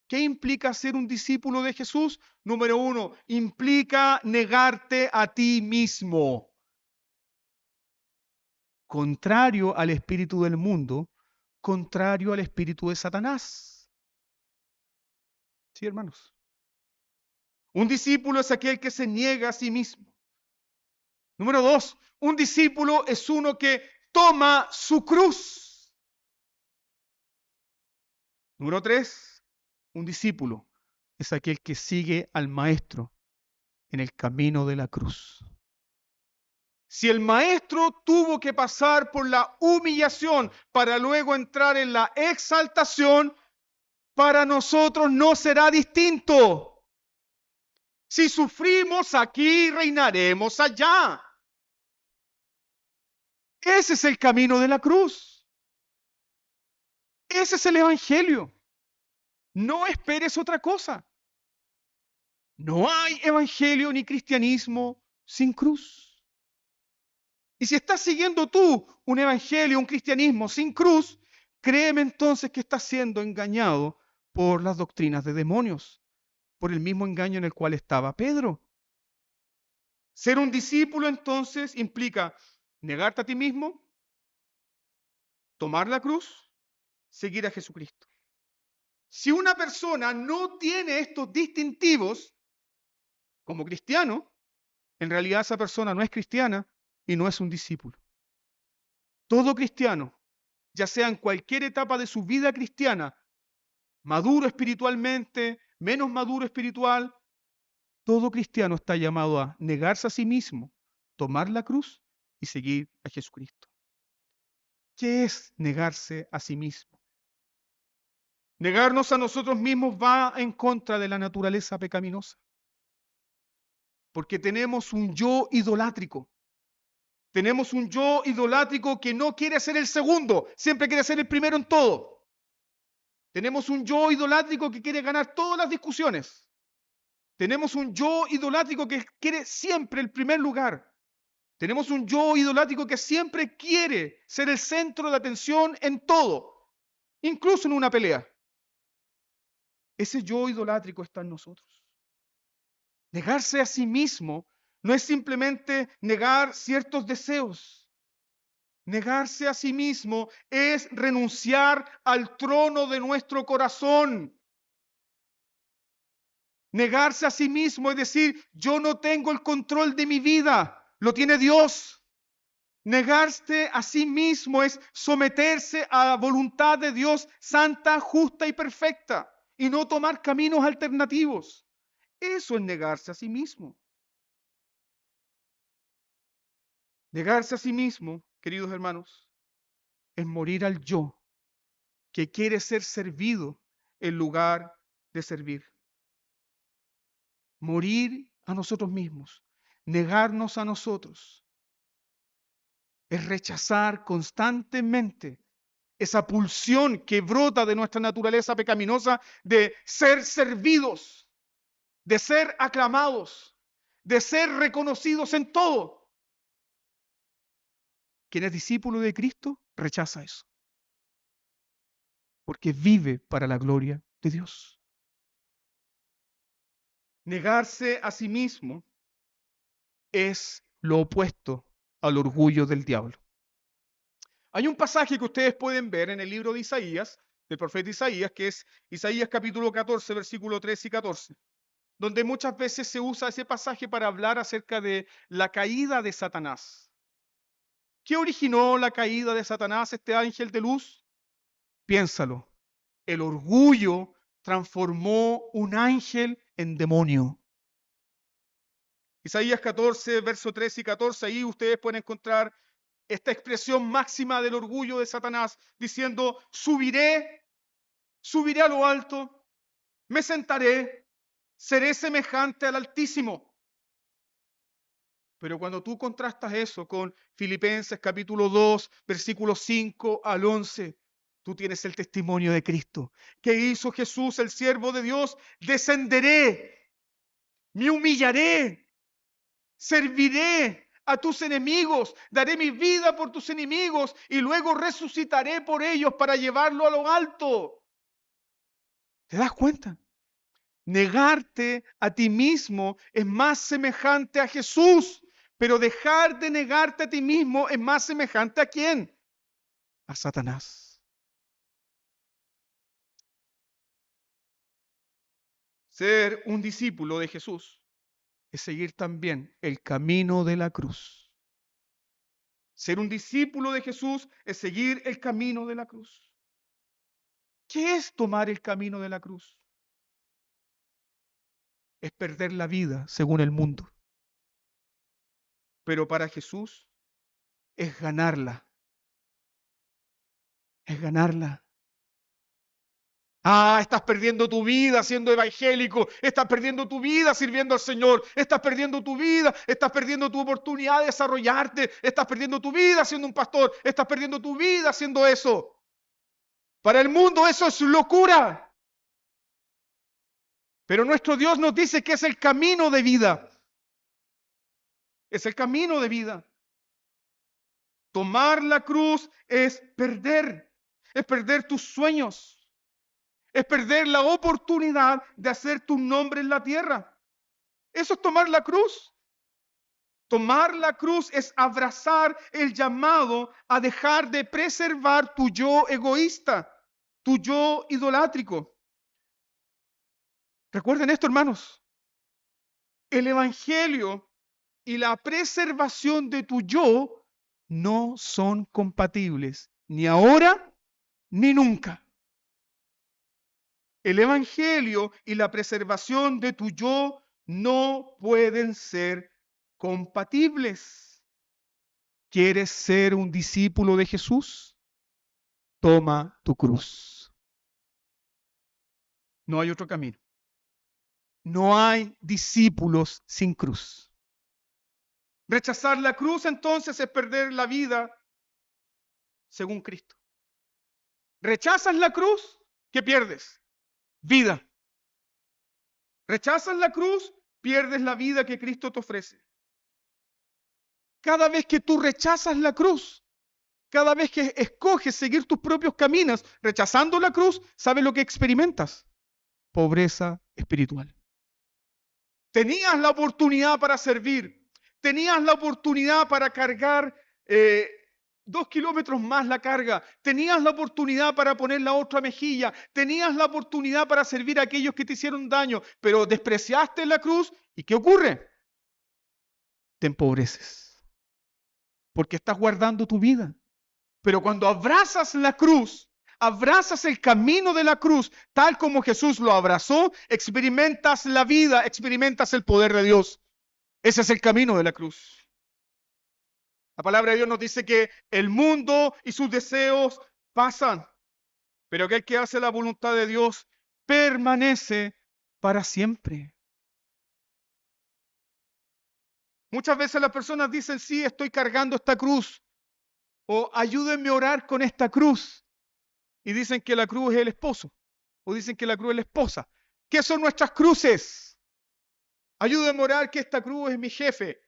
¿Qué implica ser un discípulo de Jesús? Número 1, implica negarte a ti mismo. Contrario al espíritu del mundo, contrario al espíritu de Satanás. Sí, hermanos. Un discípulo es aquel que se niega a sí mismo. Número 2, un discípulo es uno que toma su cruz. Número 3, un discípulo es aquel que sigue al maestro en el camino de la cruz. Si el maestro tuvo que pasar por la humillación para luego entrar en la exaltación, para nosotros no será distinto. Si sufrimos aquí, reinaremos allá. Ese es el camino de la cruz. Ese es el evangelio. No esperes otra cosa. No hay evangelio ni cristianismo sin cruz. Y si estás siguiendo tú un evangelio, un cristianismo sin cruz, créeme entonces que estás siendo engañado por las doctrinas de demonios, por el mismo engaño en el cual estaba Pedro. Ser un discípulo entonces implica negarte a ti mismo, tomar la cruz, seguir a Jesucristo. Si una persona no tiene estos distintivos como cristiano, en realidad esa persona no es cristiana y no es un discípulo. Todo cristiano, ya sea en cualquier etapa de su vida cristiana, maduro espiritualmente, menos maduro espiritual, todo cristiano está llamado a negarse a sí mismo, tomar la cruz y seguir a Jesucristo. ¿Qué es negarse a sí mismo? Negarnos a nosotros mismos va en contra de la naturaleza pecaminosa. Porque tenemos un yo idolátrico. Tenemos un yo idolátrico que no quiere ser el segundo, siempre quiere ser el primero en todo. Tenemos un yo idolátrico que quiere ganar todas las discusiones. Tenemos un yo idolátrico que quiere siempre el primer lugar. Tenemos un yo idolátrico que siempre quiere ser el centro de atención en todo, incluso en una pelea. Ese yo idolátrico está en nosotros. Negarse a sí mismo no es simplemente negar ciertos deseos. Negarse a sí mismo es renunciar al trono de nuestro corazón. Negarse a sí mismo es decir, yo no tengo el control de mi vida, lo tiene Dios. Negarse a sí mismo es someterse a la voluntad de Dios santa, justa y perfecta y no tomar caminos alternativos. Eso es negarse a sí mismo. Negarse a sí mismo, queridos hermanos, es morir al yo que quiere ser servido en lugar de servir. Morir a nosotros mismos, negarnos a nosotros, es rechazar constantemente esa pulsión que brota de nuestra naturaleza pecaminosa de ser servidos, de ser aclamados, de ser reconocidos en todo. Quien es discípulo de Cristo rechaza eso, porque vive para la gloria de Dios. Negarse a sí mismo es lo opuesto al orgullo del diablo. Hay un pasaje que ustedes pueden ver en el libro de Isaías, del profeta Isaías, que es Isaías capítulo 14, versículo 13 y 14, donde muchas veces se usa ese pasaje para hablar acerca de la caída de Satanás. ¿Qué originó la caída de Satanás, este ángel de luz? Piénsalo. El orgullo transformó un ángel en demonio. Isaías 14, verso 13 y 14, ahí ustedes pueden encontrar esta expresión máxima del orgullo de Satanás, diciendo, subiré a lo alto, me sentaré, seré semejante al Altísimo. Pero cuando tú contrastas eso con Filipenses capítulo 2, versículos 5 al 11, tú tienes el testimonio de Cristo. ¿Qué hizo Jesús, el siervo de Dios? Descenderé, me humillaré, serviré a tus enemigos, daré mi vida por tus enemigos y luego resucitaré por ellos para llevarlo a lo alto. ¿Te das cuenta? Negarte a ti mismo es más semejante a Jesús, pero dejar de negarte a ti mismo es más semejante ¿a quién? A Satanás. Ser un discípulo de Jesús es seguir también el camino de la cruz. Ser un discípulo de Jesús es seguir el camino de la cruz. ¿Qué es tomar el camino de la cruz? Es perder la vida según el mundo. Pero para Jesús es ganarla. Es ganarla. Ah, estás perdiendo tu vida siendo evangélico, estás perdiendo tu vida sirviendo al Señor, estás perdiendo tu vida, estás perdiendo tu oportunidad de desarrollarte, estás perdiendo tu vida siendo un pastor, estás perdiendo tu vida haciendo eso. Para el mundo eso es locura. Pero nuestro Dios nos dice que es el camino de vida. Es el camino de vida. Tomar la cruz es perder tus sueños. Es perder la oportunidad de hacer tu nombre en la tierra. Eso es tomar la cruz. Tomar la cruz es abrazar el llamado a dejar de preservar tu yo egoísta, tu yo idolátrico. Recuerden esto, hermanos. El evangelio y la preservación de tu yo no son compatibles, ni ahora ni nunca. El evangelio y la preservación de tu yo no pueden ser compatibles. ¿Quieres ser un discípulo de Jesús? Toma tu cruz. No hay otro camino. No hay discípulos sin cruz. Rechazar la cruz entonces es perder la vida según Cristo. ¿Rechazas la cruz? ¿Qué pierdes? Vida. ¿Rechazas la cruz? Pierdes la vida que Cristo te ofrece. Cada vez que tú rechazas la cruz, cada vez que escoges seguir tus propios caminos, rechazando la cruz, ¿sabes lo que experimentas? Pobreza espiritual. Tenías la oportunidad para servir, tenías la oportunidad para cargar 2 kilómetros más la carga, tenías la oportunidad para poner la otra mejilla, tenías la oportunidad para servir a aquellos que te hicieron daño, pero despreciaste la cruz y ¿qué ocurre? Te empobreces, porque estás guardando tu vida. Pero cuando abrazas la cruz, abrazas el camino de la cruz, tal como Jesús lo abrazó, experimentas la vida, experimentas el poder de Dios. Ese es el camino de la cruz. La palabra de Dios nos dice que el mundo y sus deseos pasan, pero aquel que hace la voluntad de Dios permanece para siempre. Muchas veces las personas dicen, sí, estoy cargando esta cruz, o ayúdenme a orar con esta cruz. Y dicen que la cruz es el esposo, o dicen que la cruz es la esposa. ¿Qué son nuestras cruces? Ayúdenme a orar que esta cruz es mi jefe.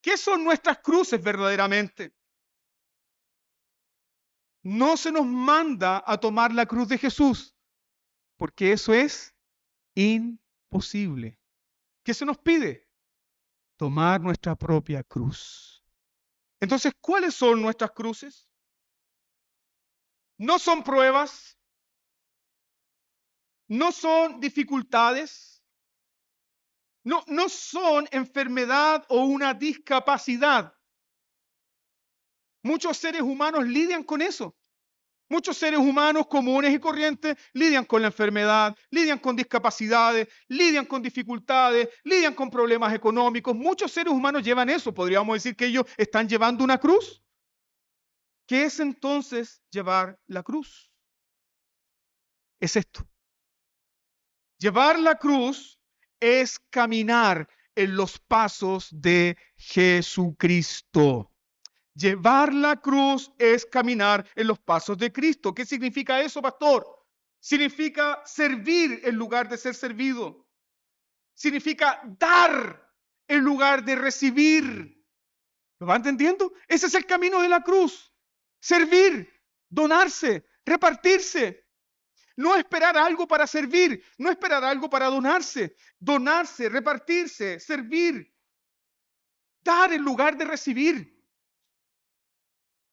¿Qué son nuestras cruces verdaderamente? No se nos manda a tomar la cruz de Jesús, porque eso es imposible. ¿Qué se nos pide? Tomar nuestra propia cruz. Entonces, ¿cuáles son nuestras cruces? No son pruebas, no son dificultades, no son enfermedad o una discapacidad. Muchos seres humanos lidian con eso. Muchos seres humanos comunes y corrientes lidian con la enfermedad, lidian con discapacidades, lidian con dificultades, lidian con problemas económicos. Muchos seres humanos llevan eso. Podríamos decir que ellos están llevando una cruz. ¿Qué es entonces llevar la cruz? Es esto. Llevar la cruz es caminar en los pasos de Jesucristo. Llevar la cruz es caminar en los pasos de Cristo. ¿Qué significa eso, pastor? Significa servir en lugar de ser servido. Significa dar en lugar de recibir. ¿Lo va entendiendo? Ese es el camino de la cruz. Servir, donarse, repartirse. No esperar algo para servir, no esperar algo para donarse. Donarse, repartirse, servir. Dar en lugar de recibir.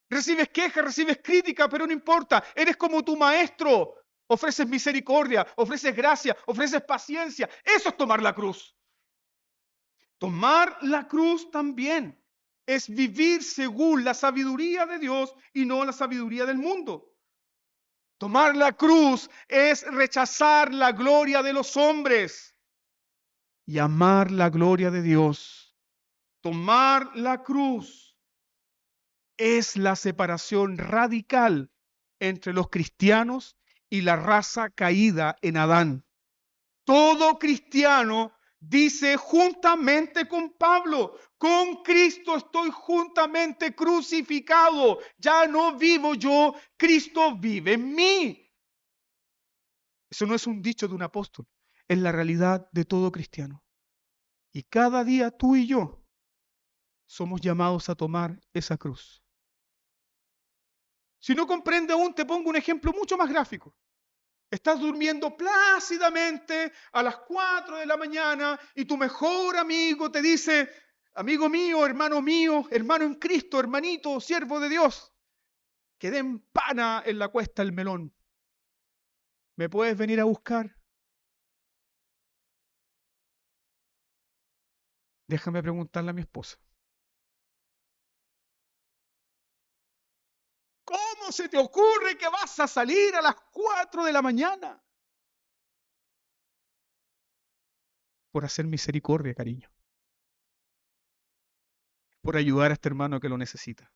Recibes quejas, recibes crítica, pero no importa. Eres como tu maestro. Ofreces misericordia, ofreces gracia, ofreces paciencia. Eso es tomar la cruz. Tomar la cruz también es vivir según la sabiduría de Dios y no la sabiduría del mundo. Tomar la cruz es rechazar la gloria de los hombres y amar la gloria de Dios. Tomar la cruz es la separación radical entre los cristianos y la raza caída en Adán. Todo cristiano dice juntamente con Pablo, con Cristo estoy juntamente crucificado. Ya no vivo yo, Cristo vive en mí. Eso no es un dicho de un apóstol, es la realidad de todo cristiano. Y cada día tú y yo somos llamados a tomar esa cruz. Si no comprende aún, te pongo un ejemplo mucho más gráfico. Estás durmiendo plácidamente a las 4 de la mañana y tu mejor amigo te dice, amigo mío, hermano en Cristo, hermanito, siervo de Dios, quedé en pana en la cuesta del melón. ¿Me puedes venir a buscar? Déjame preguntarle a mi esposa. ¿Cómo se te ocurre que vas a salir a las 4 de la mañana? Por hacer misericordia, cariño. Por ayudar a este hermano que lo necesita.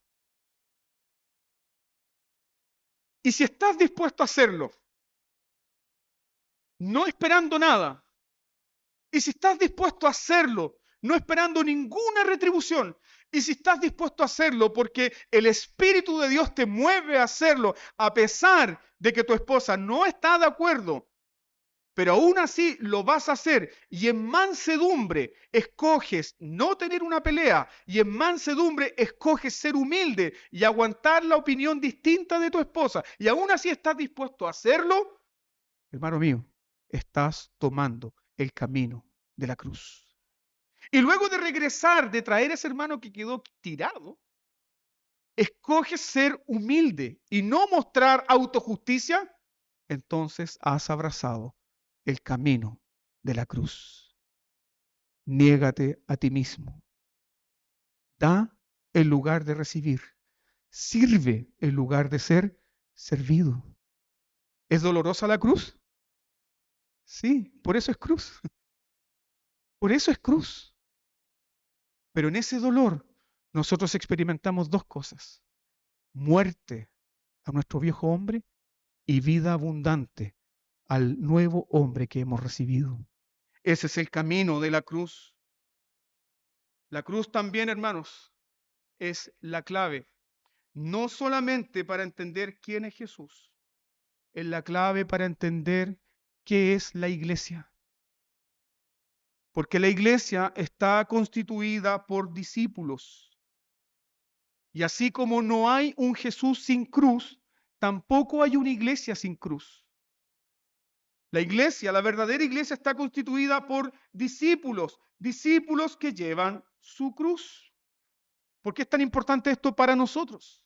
Y si estás dispuesto a hacerlo, no esperando nada, y si estás dispuesto a hacerlo, no esperando ninguna retribución. Y si estás dispuesto a hacerlo porque el Espíritu de Dios te mueve a hacerlo, a pesar de que tu esposa no está de acuerdo, pero aún así lo vas a hacer y en mansedumbre escoges no tener una pelea y en mansedumbre escoges ser humilde y aguantar la opinión distinta de tu esposa y aún así estás dispuesto a hacerlo, hermano mío, estás tomando el camino de la cruz. Y luego de regresar, de traer a ese hermano que quedó tirado, escoges ser humilde y no mostrar autojusticia, entonces has abrazado el camino de la cruz. Niégate a ti mismo. Da en lugar de recibir. Sirve en lugar de ser servido. ¿Es dolorosa la cruz? Sí, por eso es cruz. Por eso es cruz. Pero en ese dolor nosotros experimentamos dos cosas. Muerte a nuestro viejo hombre y vida abundante al nuevo hombre que hemos recibido. Ese es el camino de la cruz. La cruz también, hermanos, es la clave, no solamente para entender quién es Jesús, es la clave para entender qué es la iglesia. Porque la iglesia está constituida por discípulos. Y así como no hay un Jesús sin cruz, tampoco hay una iglesia sin cruz. La iglesia, la verdadera iglesia, está constituida por discípulos, discípulos que llevan su cruz. ¿Por qué es tan importante esto para nosotros?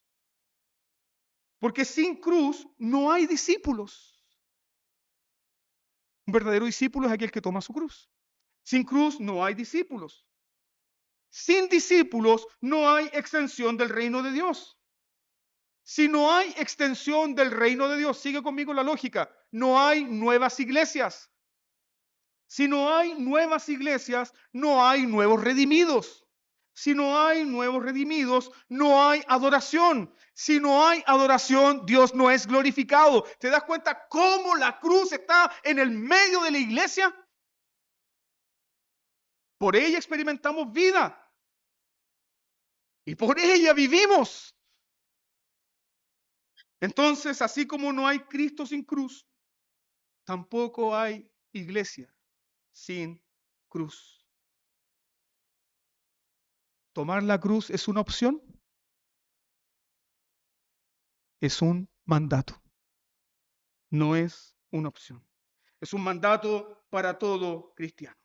Porque sin cruz no hay discípulos. Un verdadero discípulo es aquel que toma su cruz. Sin cruz no hay discípulos. Sin discípulos no hay extensión del reino de Dios. Si no hay extensión del reino de Dios, sigue conmigo la lógica, no hay nuevas iglesias. Si no hay nuevas iglesias, no hay nuevos redimidos. Si no hay nuevos redimidos, no hay adoración. Si no hay adoración, Dios no es glorificado. ¿Te das cuenta cómo la cruz está en el medio de la iglesia? Por ella experimentamos vida. Y por ella vivimos. Entonces, así como no hay Cristo sin cruz, tampoco hay iglesia sin cruz. ¿Tomar la cruz es una opción? Es un mandato. No es una opción. Es un mandato para todo cristiano.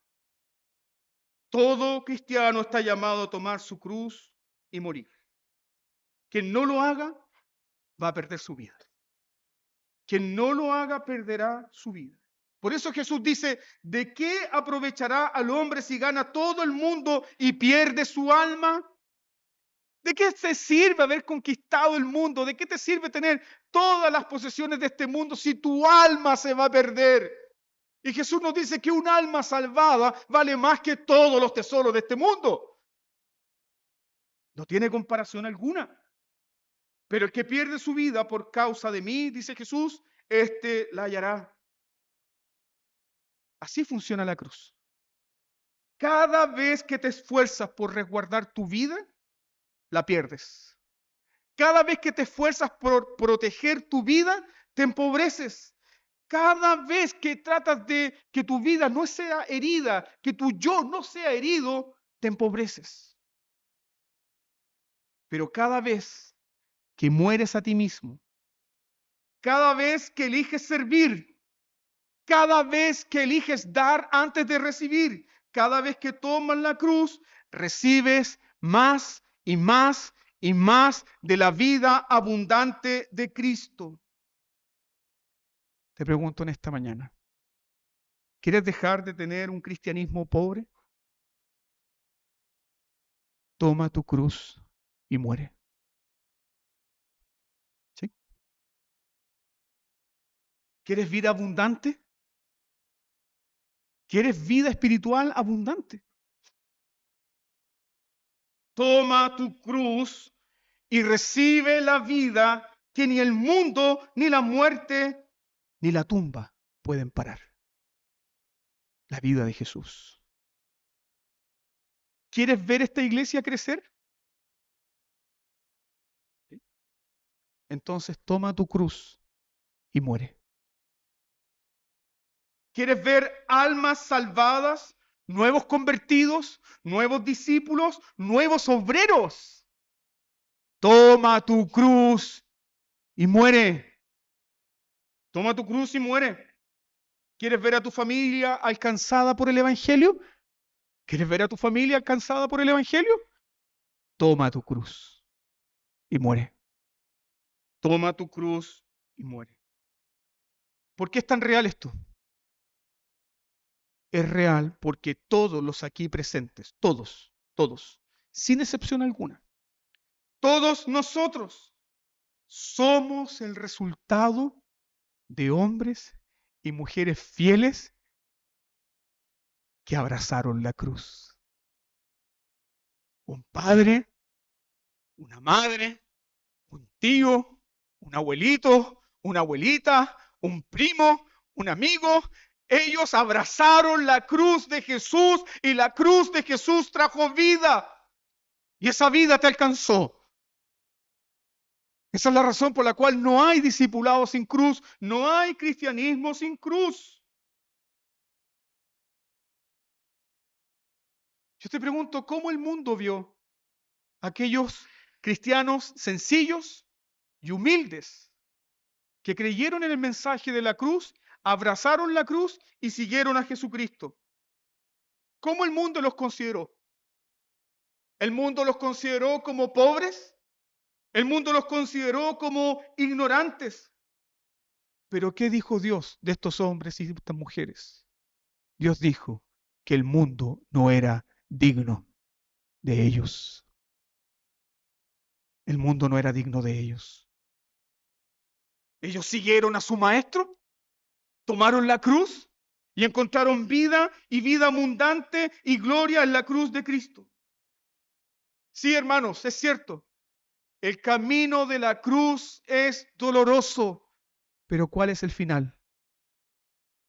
Todo cristiano está llamado a tomar su cruz y morir. Quien no lo haga va a perder su vida. Quien no lo haga perderá su vida. Por eso Jesús dice, ¿de qué aprovechará al hombre si gana todo el mundo y pierde su alma? ¿De qué te sirve haber conquistado el mundo? ¿De qué te sirve tener todas las posesiones de este mundo si tu alma se va a perder? Y Jesús nos dice que un alma salvada vale más que todos los tesoros de este mundo. No tiene comparación alguna. Pero el que pierde su vida por causa de mí, dice Jesús, éste la hallará. Así funciona la cruz. Cada vez que te esfuerzas por resguardar tu vida, la pierdes. Cada vez que te esfuerzas por proteger tu vida, te empobreces. Cada vez que tratas de que tu vida no sea herida, que tu yo no sea herido, te empobreces. Pero cada vez que mueres a ti mismo, cada vez que eliges servir, cada vez que eliges dar antes de recibir, cada vez que tomas la cruz, recibes más y más y más de la vida abundante de Cristo. Te pregunto en esta mañana, ¿quieres dejar de tener un cristianismo pobre? Toma tu cruz y muere. ¿Sí? ¿Quieres vida abundante? ¿Quieres vida espiritual abundante? Toma tu cruz y recibe la vida que ni el mundo, ni la muerte, ni la tumba pueden parar. La vida de Jesús. ¿Quieres ver esta iglesia crecer? Entonces toma tu cruz y muere. ¿Quieres ver almas salvadas, nuevos convertidos, nuevos discípulos, nuevos obreros? Toma tu cruz y muere. Toma tu cruz y muere. ¿Quieres ver a tu familia alcanzada por el Evangelio? ¿Quieres ver a tu familia alcanzada por el Evangelio? Toma tu cruz y muere. Toma tu cruz y muere. ¿Por qué es tan real esto? Es real porque todos los aquí presentes, todos, sin excepción alguna, todos nosotros somos el resultado de hombres y mujeres fieles que abrazaron la cruz. Un padre, una madre, un tío, un abuelito, una abuelita, un primo, un amigo. Ellos abrazaron la cruz de Jesús y la cruz de Jesús trajo vida. Y esa vida te alcanzó. Esa es la razón por la cual no hay discipulado sin cruz, no hay cristianismo sin cruz. Yo te pregunto, ¿cómo el mundo vio a aquellos cristianos sencillos y humildes que creyeron en el mensaje de la cruz, abrazaron la cruz y siguieron a Jesucristo? ¿Cómo el mundo los consideró? ¿El mundo los consideró como pobres? ¿El mundo los consideró como ignorantes? Pero ¿qué dijo Dios de estos hombres y de estas mujeres? Dios dijo que el mundo no era digno de ellos. El mundo no era digno de ellos. Ellos siguieron a su maestro, tomaron la cruz y encontraron vida y vida abundante y gloria en la cruz de Cristo. Sí, hermanos, es cierto. El camino de la cruz es doloroso, pero ¿cuál es el final?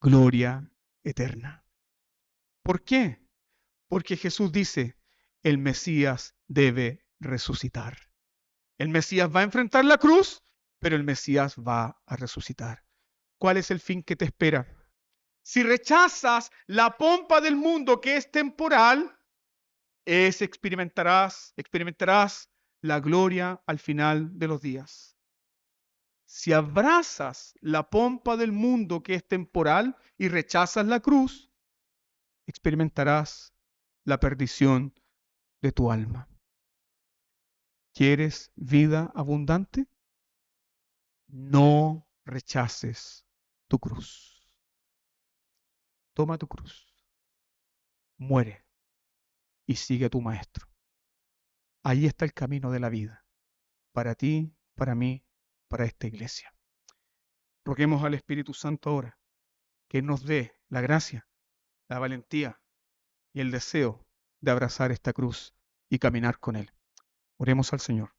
Gloria eterna. ¿Por qué? Porque Jesús dice, el Mesías debe resucitar. El Mesías va a enfrentar la cruz, pero el Mesías va a resucitar. ¿Cuál es el fin que te espera? Si rechazas la pompa del mundo que es temporal, experimentarás la gloria al final de los días. Si abrazas la pompa del mundo que es temporal y rechazas la cruz, experimentarás la perdición de tu alma. ¿Quieres vida abundante? No rechaces tu cruz. Toma tu cruz, muere y sigue a tu maestro. Ahí está el camino de la vida, para ti, para mí, para esta iglesia. Roguemos al Espíritu Santo ahora que nos dé la gracia, la valentía y el deseo de abrazar esta cruz y caminar con Él. Oremos al Señor.